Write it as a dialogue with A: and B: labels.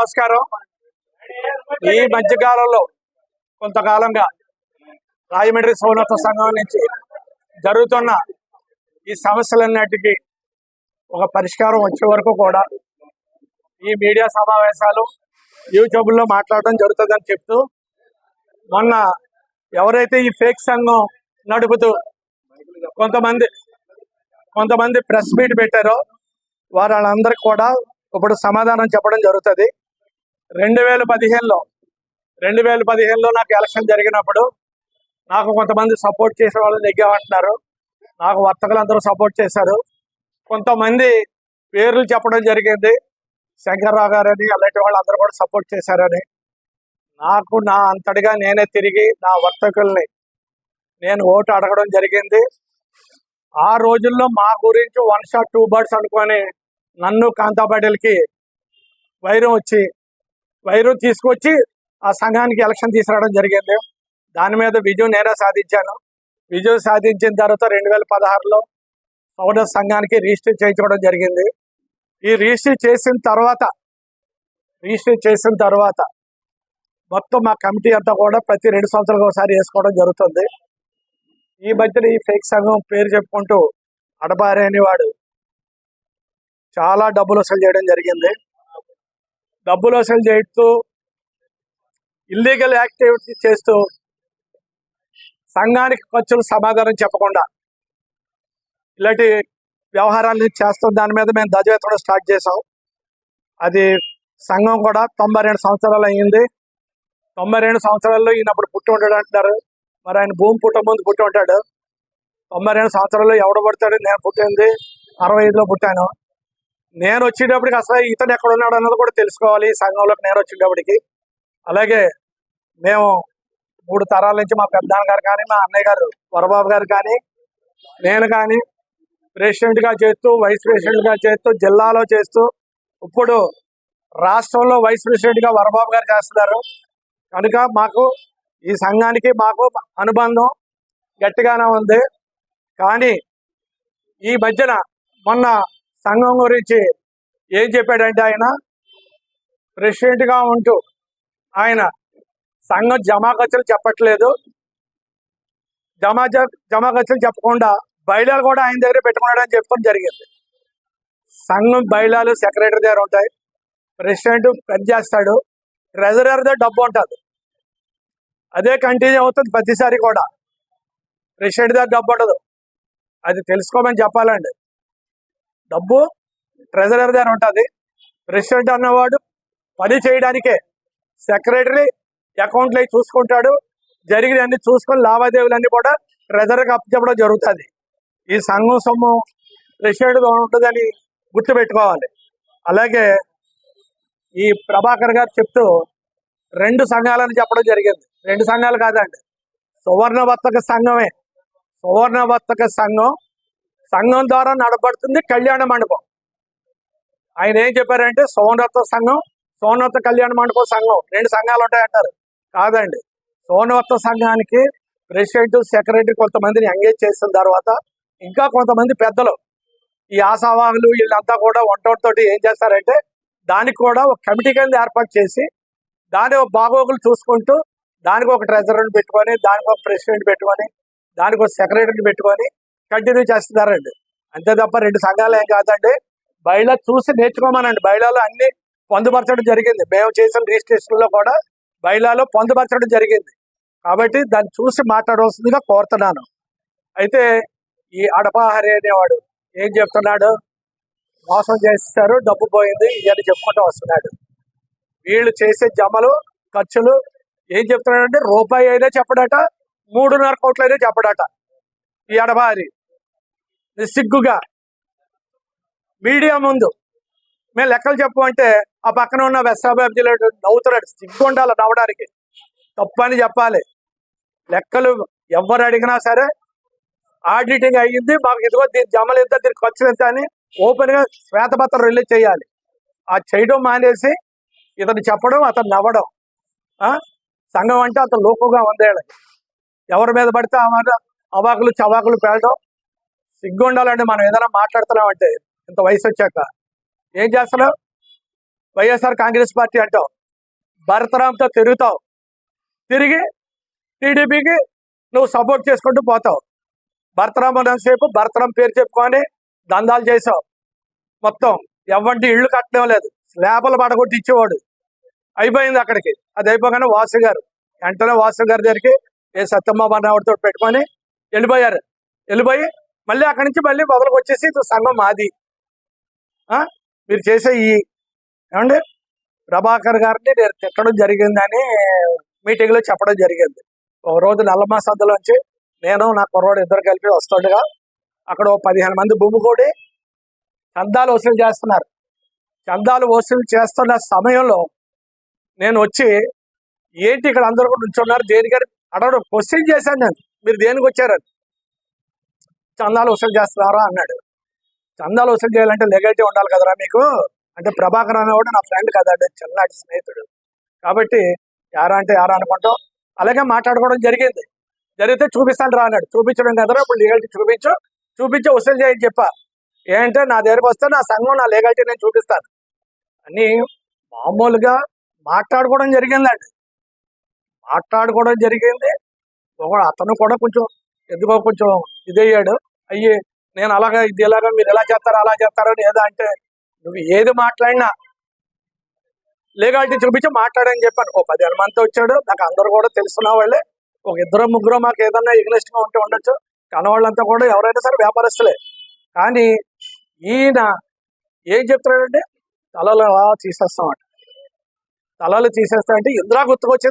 A: నమస్కారం. ఈ మధ్యకాలంలో కొంతకాలంగా రాజమండ్రి సౌన్నత సంఘం నుంచి జరుగుతున్న ఈ సమస్యలన్నిటికీ ఒక పరిష్కారం వచ్చే వరకు కూడా ఈ మీడియా సమావేశాలు యూట్యూబ్లో మాట్లాడడం జరుగుతుందని చెప్తూ, మొన్న ఎవరైతే ఈ ఫేక్ సంఘం నడుపుతూ కొంతమంది ప్రెస్ మీట్ పెట్టారో వాళ్ళందరికీ కూడా ఇప్పుడు సమాధానం చెప్పడం జరుగుతుంది. 2015లో నాకు ఎలక్షన్ జరిగినప్పుడు నాకు కొంతమంది సపోర్ట్ చేసే వాళ్ళు నెగ్గామంటున్నారు. నాకు వర్తకులందరూ సపోర్ట్ చేశారు. కొంతమంది పేర్లు చెప్పడం జరిగింది, శంకర్రావు గారని, అలాంటి వాళ్ళందరూ కూడా సపోర్ట్ చేశారని. నాకు నా అంతటిగా నేనే తిరిగి నా వర్తకుల్ని నేను ఓటు అడగడం జరిగింది. ఆ రోజుల్లో మా గురించి 1 shot 2 birds అనుకొని నన్ను కాంతాపాటిల్కి వైరం తీసుకొచ్చి ఆ సంఘానికి ఎలక్షన్ తీసుకురావడం జరిగింది. దాని మీద విజయం నేనే సాధించాను. విజయం సాధించిన తర్వాత 2016లో సౌర సంఘానికి రిజిస్టర్ చేయించుకోవడం జరిగింది. ఈ రిజిస్టర్ చేసిన తర్వాత మొత్తం మా కమిటీ అంతా కూడా ప్రతి 2 సంవత్సరాలకు ఒకసారి వేసుకోవడం జరుగుతుంది. ఈ మధ్యన ఈ ఫేక్ సంఘం పేరు చెప్పుకుంటూ అడబారి అనేవాడు చాలా డబ్బులు వసూలు చేయడం జరిగింది. డబ్బులు వసూలు చేస్తూ ఇల్లీగల్ యాక్టివిటీ చేస్తూ సంఘానికి ఖర్చులు సమాధానం చెప్పకుండా ఇలాంటి వ్యవహారాలు చేస్తాం. దాని మీద మేము ధ్వజమెత్తడం స్టార్ట్ చేసాం. అది సంఘం కూడా 92 సంవత్సరాలు అయ్యింది. 92 సంవత్సరాల్లో ఈయన అప్పుడు పుట్టి ఉంటాడు అంటున్నారు. మరి ఆయన భూమి ముందు పుట్టి ఉంటాడు. 92 సంవత్సరాల్లో ఎవడు పుడతాడు? నేను పుట్టింది 65లో పుట్టాను. నేను వచ్చేటప్పటికి అసలు ఇతను ఎక్కడ ఉన్నాడు అన్నది కూడా తెలుసుకోవాలి ఈ సంఘంలోకి నేను వచ్చేటప్పటికి. అలాగే మేము 3 తరాల నుంచి మా పెద్దనాన్న గారు కానీ, మా అన్నయ్య గారు వరబాబు గారు కానీ, నేను కానీ ప్రెసిడెంట్గా చేస్తూ, వైస్ ప్రెసిడెంట్గా చేస్తూ, జిల్లాలో చేస్తూ, ఇప్పుడు రాష్ట్రంలో వైస్ ప్రెసిడెంట్గా వరబాబు గారు చేస్తున్నారు. కనుక మాకు ఈ సంఘానికి మాకు అనుబంధం గట్టిగానే ఉంది. కానీ ఈ మధ్యన మొన్న సంఘం గురించి ఏం చెప్పాడంటే, ఆయన ప్రెసిడెంట్గా ఉంటూ ఆయన సంఘం జమా ఖర్చులు చెప్పట్లేదు, జమా ఖర్చులు చెప్పకుండా బయలాలు కూడా ఆయన దగ్గర పెట్టుకున్నాడని చెప్పడం జరిగింది. సంఘం బయలాలు సెక్రటరీ దగ్గర ఉంటాయి, ప్రెసిడెంట్ పనిచేస్తాడు, ట్రెజరర్ దగ్గర డబ్బు ఉంటుంది. అదే కంటిన్యూ అవుతుంది ప్రతిసారి కూడా. ప్రెసిడెంట్ దగ్గర డబ్బు ఉండదు, అది తెలుసుకోమని చెప్పాలండి. డబ్బు ట్రెజరర్ దగ్గర ఉంటుంది. ప్రెసిడెంట్ అన్నవాడు పని చేయడానికే, సెక్రటరీ అకౌంట్లు చూసుకుంటాడు, జరిగినవన్నీ చూసుకొని లావాదేవీలన్నీ కూడా ట్రెజరర్కి అప్పచెప్పడం జరుగుతుంది. ఈ సంఘం సొమ్ము ప్రెసిడెంట్ ఉంటుందని గుర్తుపెట్టుకోవాలి. అలాగే ఈ ప్రభాకర్ గారు చెప్తూ 2 సంఘాలని చెప్పడం జరిగింది. 2 సంఘాలు కాదండి, సువర్ణ వర్తక సంఘమే. సువర్ణ వర్తక సంఘం ద్వారా నడబడుతుంది కళ్యాణ మండపం. ఆయన ఏం చెప్పారంటే సోమరత్న సంఘం, సోమరత్న కళ్యాణ మండపం సంఘం 2 సంఘాలు ఉంటాయంటారు. కాదండి, సోమరత్న సంఘానికి ప్రెసిడెంట్, సెక్రటరీ కొంతమందిని ఎంగేజ్ చేసిన తర్వాత ఇంకా కొంతమంది పెద్దలు, ఈ ఆశావాహులు వీళ్ళంతా కూడా వంటతోటి ఏం చేస్తారంటే దానికి కూడా ఒక కమిటీ కింద ఏర్పాటు చేసి దాని బాగోగులు చూసుకుంటూ దానికి ఒక ట్రెజరర్ని పెట్టుకొని, దానికి ఒక ప్రెసిడెంట్ పెట్టుకొని, దానికి ఒక సెక్రటరీని పెట్టుకొని కంటిన్యూ చేస్తున్నారండి. అంతే తప్ప 2 సంఘాలు ఏం కాదండి. బయలా చూసి నేర్చుకోమనండి. బయలాలో అన్ని పొందుపరచడం జరిగింది. మేము చేసిన రిజిస్ట్రేషన్లో కూడా బయలాలో పొందుపరచడం జరిగింది. కాబట్టి దాన్ని చూసి మాట్లాడవలసిందిగా కోరుతున్నాను. అయితే ఈ అడపాహరి అనేవాడు ఏం చెప్తున్నాడు, మోసం చేస్తారు, డబ్బు పోయింది ఇవన్నీ చెప్పుకుంటూ వస్తున్నాడు. వీళ్ళు చేసే జమలు ఖర్చులు ఏం చెప్తున్నాడంటే రూపాయి అయినా చెప్పడట, 3.5 కోట్లు అయినా చెప్పడట. ఈ అడపాహరి సిగ్గుగా మీడియా ముందు మేము లెక్కలు చెప్పమంటే ఆ పక్కన ఉన్న వెస్టాబాబ్జీలో నవ్వుతున్నాడు. సిగ్గు ఉండాలి నవ్వడానికి, తప్పని చెప్పాలి. లెక్కలు ఎవరు అడిగినా సరే ఆడిటింగ్ అయ్యింది, మాకు ఇదిగో దీని జమలు ఎంత, దీని ఖర్చులు ఎంత అని ఓపెన్గా శ్వేతపత్రం రిలీజ్ చేయాలి. ఆ చేయడం మానేసి ఇతను చెప్పడం, అతను నవ్వడం. సంఘం అంటే అతను లోకుగా ఉందేళ్ళ ఎవరి మీద పడితే అవాకులు చవాకులు పేలడం. సిగ్గు ఉండాలండి. మనం ఏదైనా మాట్లాడుతున్నామంటే ఇంత వయసు వచ్చాక ఏం చేస్తున్నావు? వైఎస్ఆర్ కాంగ్రెస్ పార్టీ అంటావు, భరతరాంతో తిరుగుతావు, తిరిగి టీడీపీకి నువ్వు సపోర్ట్ చేసుకుంటూ పోతావు. భరతరాం అనేసేపు భరతరాం పేరు చెప్పుకొని దందాలు చేసావు. మొత్తం ఎవంటి ఇళ్ళు కట్టడం లేదు, స్లాబులు పడగొట్టి ఇచ్చేవాడు. అయిపోయింది అక్కడికి. అది అయిపోగానే వాసు గారు వెంటనే వాసు గారి దగ్గరికి ఏ సత్యమ్మాబాబుతో పెట్టుకొని వెళ్ళిపోయారు. వెళ్ళిపోయి మళ్ళీ అక్కడి నుంచి మళ్ళీ మొదలుకు వచ్చేసి సంఘం మాది. మీరు చేసే ఏమండి ప్రభాకర్ గారిని నేను తిట్టడం జరిగిందని మీటింగ్లో చెప్పడం జరిగింది. ఒక రోజు నల్లమా సద్దులోంచి నేను నా కుర్రోడు ఇద్దరు కలిపి వస్తుండగా అక్కడ 15 మంది భూమికోడి చందాలు వసూలు చేస్తున్నారు. చందాలు వసూలు చేస్తున్న సమయంలో నేను వచ్చి ఏంటి ఇక్కడ అందరూ కూడా నుంచున్నారు దేనికని అడగడం క్వశ్చన్ చేశాను. నేను మీరు దేనికి వచ్చారని. చందాలు వసూలు చేస్తున్నారా అన్నాడు. చందాలు వసూలు చేయాలంటే లెగాలిటీ ఉండాలి కదరా మీకు అంటే, ప్రభాకర్ అనేవాడు నా ఫ్రెండ్ కదండి, చిన్ననాటి స్నేహితుడు. కాబట్టి యారా అంటే యారా అనుకుంటాం అలాగే మాట్లాడుకోవడం జరిగింది. జరిగితే చూపిస్తాను రా అన్నాడు. చూపించడం కదరా ఇప్పుడు లీగాలిటీ చూపించి వసూలు చేయని చెప్పా. ఏంటంటే నా దగ్గరికి వస్తే నా సంఘం నా లీగాలిటీ నేను చూపిస్తాను అని మామూలుగా మాట్లాడుకోవడం జరిగిందండి. మాట్లాడుకోవడం జరిగింది. అతను కూడా కొంచెం ఎందుకో కొంచెం ఇదయ్యాడు. అయ్యి నేను అలాగా ఇది ఎలాగా మీరు ఎలా చేస్తారో అలా చేస్తారో అని ఏదో అంటే, నువ్వు ఏది మాట్లాడినా లీగాలిటీ చూపించి మాట్లాడని చెప్పాను. 10 మంది వచ్చాడు. నాకు అందరూ కూడా తెలుసున్న వాళ్ళే. ఒక 2-3 మాకు ఏదన్నా ఎగ్నెస్ట్గా ఉంటే ఉండొచ్చు. కనవాళ్ళంతా కూడా ఎవరైనా సరే వ్యాపారస్తులే. కానీ ఈయన ఏం చెప్తున్నాడంటే తలలు తీసేస్తామంట. తలలు తీసేస్తా అంటే ఇందిరా గుర్తుకొచ్చింది.